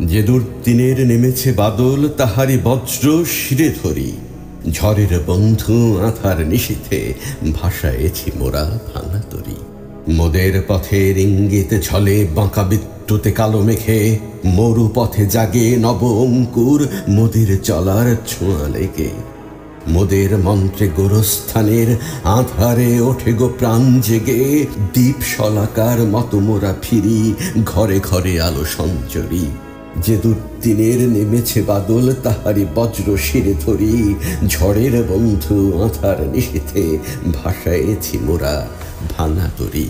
যে দুর্দিনের নেমেছে বাদল তাহারি বজ্র শিরে ধরি, ঝড়ের বন্ধু আঁধার নিশীথে ভাসায়েছি মোরা ভাঙা তরি। মোদের পথের ইঙ্গিতে ছলে বাঁকা বিদ্যুতে কালো মেঘে, মরু পথে জাগে নব অঙ্কুর মোদের চলার ছোঁয়া লেগে। মোদের মন্ত্রে গোরস্থানের আধারে ওঠে গো প্রাণ জেগে, দ্বীপ শলাকার মতো মোরা ফিরি ঘরে ঘরে আলো সঞ্চরি। যে দুর্দিনের নেমেছে বাদল তাহারি বজ্র শিরে ধরি, ঝড়ের বন্ধু আঁধার নিশীথে ভাসায়েছি মোরা ভাঙা তরি।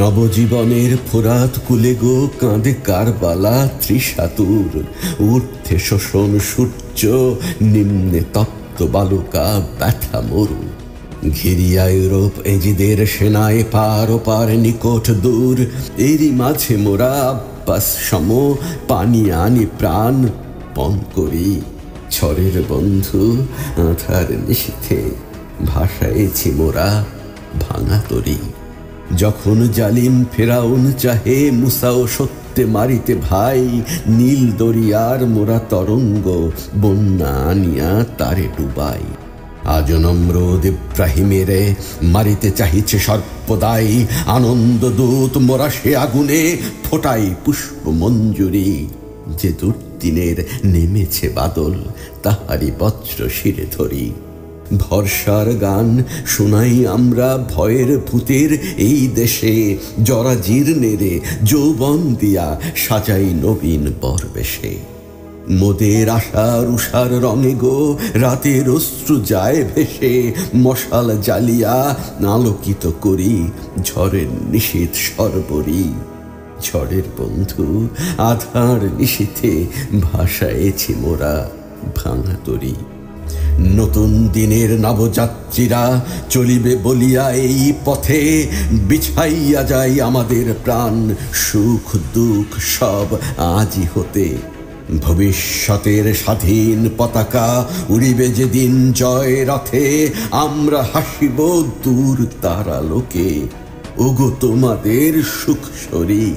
নবজীবনের ফোরাত কুলে গো কাঁদে কারবালা ত্রিশাতুর, ঊর্ধ্বে শোষণ সূর্য নিম্নে তপ্ত বালুকা ব্যথা মরু। ঘিরিয়া ইউরোপ এজিদের সেনায় পার ওপার নিকট দূর, এরই মাঝে মোরা আব্বাস সম পানি আনি প্রাণ পণ করি। ঝড়ের বন্ধু আঁধার নিশীথে ভাসায়েছি মোরা ভাঙা তরি। যখন জালিম ফেরাউন চাহে মুসাও সত্যে মারিতে ভাই, নীল দরিয়ার মোরা তরঙ্গ বন্যা আনিয়া তারে ডুবাই। আজ নমরুদ ইব্রাহিমেরে মারিতে চাহিছে সর্বদাই, আনন্দ দূত মোরা সে আগুনে ফোটাই পুষ্প মঞ্জুরি। যে দুর্দিনের নেমেছে বাদল তাহারি বজ্র শিরে ধরি, ভরসার গান শোনাই আমরা ভয়ের ভূতের এই দেশে। জরা জীর্ণেরে যৌবন দিয়া সাজাই নবীন বরবেশে। মোদের আশার উষার রঙে গো রাতের অশ্রু যায় ভেসে, মশাল জ্বালিয়া আলোকিত করি ঝড়ের নিশীথ সরবরি। ঝড়ের বন্ধু আধার নিশীথে ভাসায়েছি মোরা ভাঙা তরি। নতুন দিনের নবযাত্রীরা চলিবে বলিয়া এই পথে, বিছাইয়া যায় আমাদের প্রাণ সুখ দুঃখ সব আজই হতে। ভবিষ্যতের স্বাধীন পতাকা উড়িবে যেদিন জয় রথে, আমরা হাসিব দূর তারালোকে ওগো তোমাদের সুখ সরি।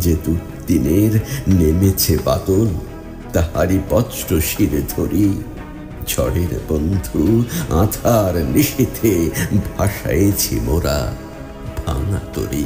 যে দুর্দিনের নেমেছে বাদল তাহারি বজ্র শিরে ধরি, ঝড়ের বন্ধু আঁধার নিশীথে ভাসায়েছি মোরা ভাঙা তরি।